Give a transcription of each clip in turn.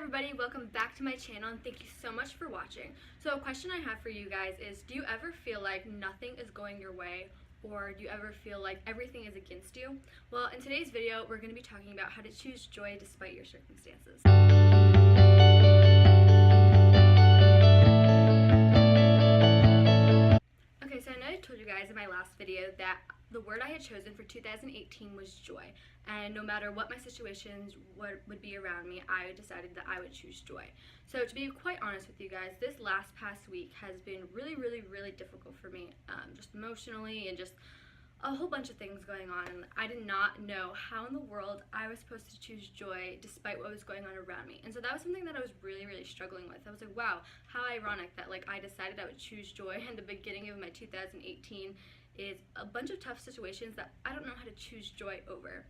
everybody, welcome back to my channel and thank you so much for watching. So a question I have for you guys is, do you ever feel like nothing is going your way, or do you ever feel like everything is against you? Well, in today's video we're going to be talking about how to choose joy despite your circumstances. Okay, so I know I told you guys in my last video that the word I had chosen for 2018 was joy, and no matter what my situations would be around me, I decided that I would choose joy. So to be quite honest with you guys, this past week has been really difficult for me, just emotionally and just a whole bunch of things going on, and I did not know how in the world I was supposed to choose joy despite what was going on around me. And so that was something that I was really struggling with. I was like, wow, how ironic that I decided I would choose joy in the beginning of my 2018 is a bunch of tough situations that I don't know how to choose joy over.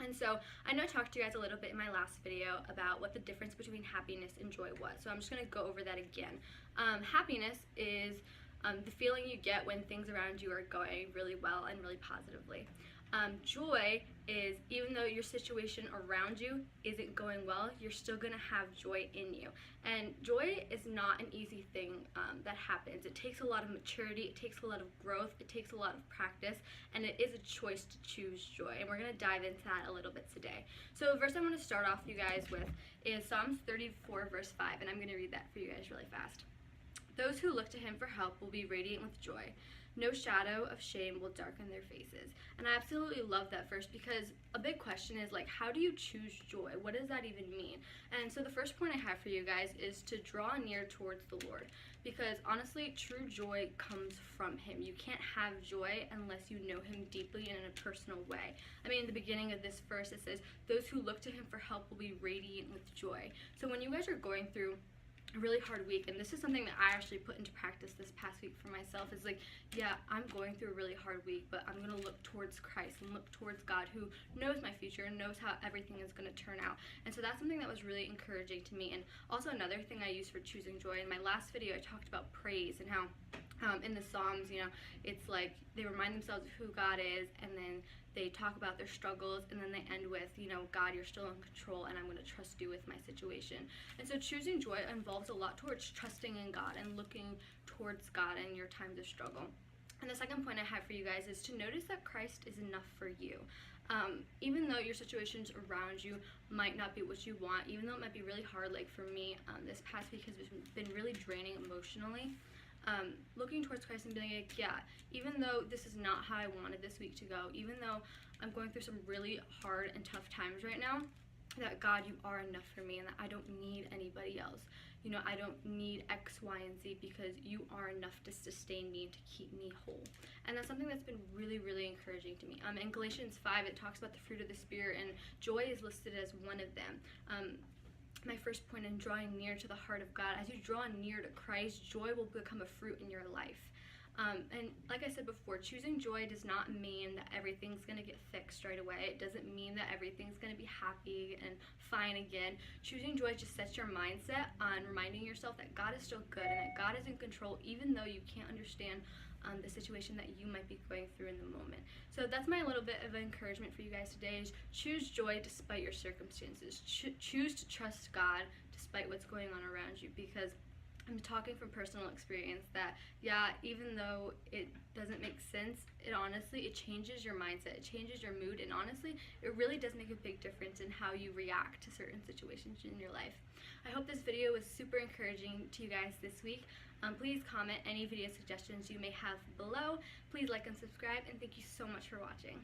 And so I know I talked to you guys a little bit in my last video about what the difference between happiness and joy was. So I'm just going to go over that again. Happiness is the feeling you get when things around you are going really well and really positively. Joy is, even though your situation around you isn't going well, you're still going to have joy in you. And joy is not an easy thing that happens. It takes a lot of maturity, it takes a lot of growth, it takes a lot of practice, and it is a choice to choose joy. And we're going to dive into that a little bit today. So the verse I want to start off you guys with is Psalms 34 verse 5, and I'm going to read that for you guys really fast. Those who look to him for help will be radiant with joy. No shadow of shame will darken their faces. And I absolutely love that verse, because a big question is how do you choose joy? What does that even mean? And so the first point I have for you guys is to draw near towards the Lord, because honestly, true joy comes from him. You can't have joy unless you know him deeply and in a personal way. I mean, in the beginning of this verse, it says, those who look to him for help will be radiant with joy. So when you guys are going through a really hard week, and this is something that I actually put into practice this past week for myself, is yeah, I'm going through a really hard week, but I'm going to look towards Christ and look towards God, who knows my future and knows how everything is going to turn out. And so that's something that was really encouraging to me. And also another thing I use for choosing joy, in my last video I talked about praise and how in the Psalms, it's they remind themselves of who God is, and then they talk about their struggles, and then they end with, God, you're still in control, and I'm going to trust you with my situation. And so choosing joy involves a lot towards trusting in God and looking towards God in your times of struggle. And the second point I have for you guys is to notice that Christ is enough for you. Even though your situations around you might not be what you want, even though it might be really hard, for me, this past week has been really draining emotionally. Looking towards Christ and being yeah, even though this is not how I wanted this week to go, even though I'm going through some really hard and tough times right now, that God, you are enough for me, and that I don't need anybody else. I don't need X, Y, and Z, because you are enough to sustain me and to keep me whole. And that's something that's been really encouraging to me. In Galatians 5, it talks about the fruit of the Spirit, and joy is listed as one of them. My first point in drawing near to the heart of God, as you draw near to Christ, joy will become a fruit in your life. And like I said before, choosing joy does not mean that everything's going to get fixed right away. It doesn't mean that everything's going to be happy and fine again. Choosing joy just sets your mindset on reminding yourself that God is still good and that God is in control, even though you can't understand the situation that you might be going through in the moment. So that's my little bit of encouragement for you guys today, is choose joy despite your circumstances. Choose to trust God despite what's going on around you, because I'm talking from personal experience that, yeah, even though it doesn't make sense, it changes your mindset, it changes your mood, and honestly, it really does make a big difference in how you react to certain situations in your life. I hope this video was super encouraging to you guys this week. Please comment any video suggestions you may have below. Please like and subscribe, and thank you so much for watching.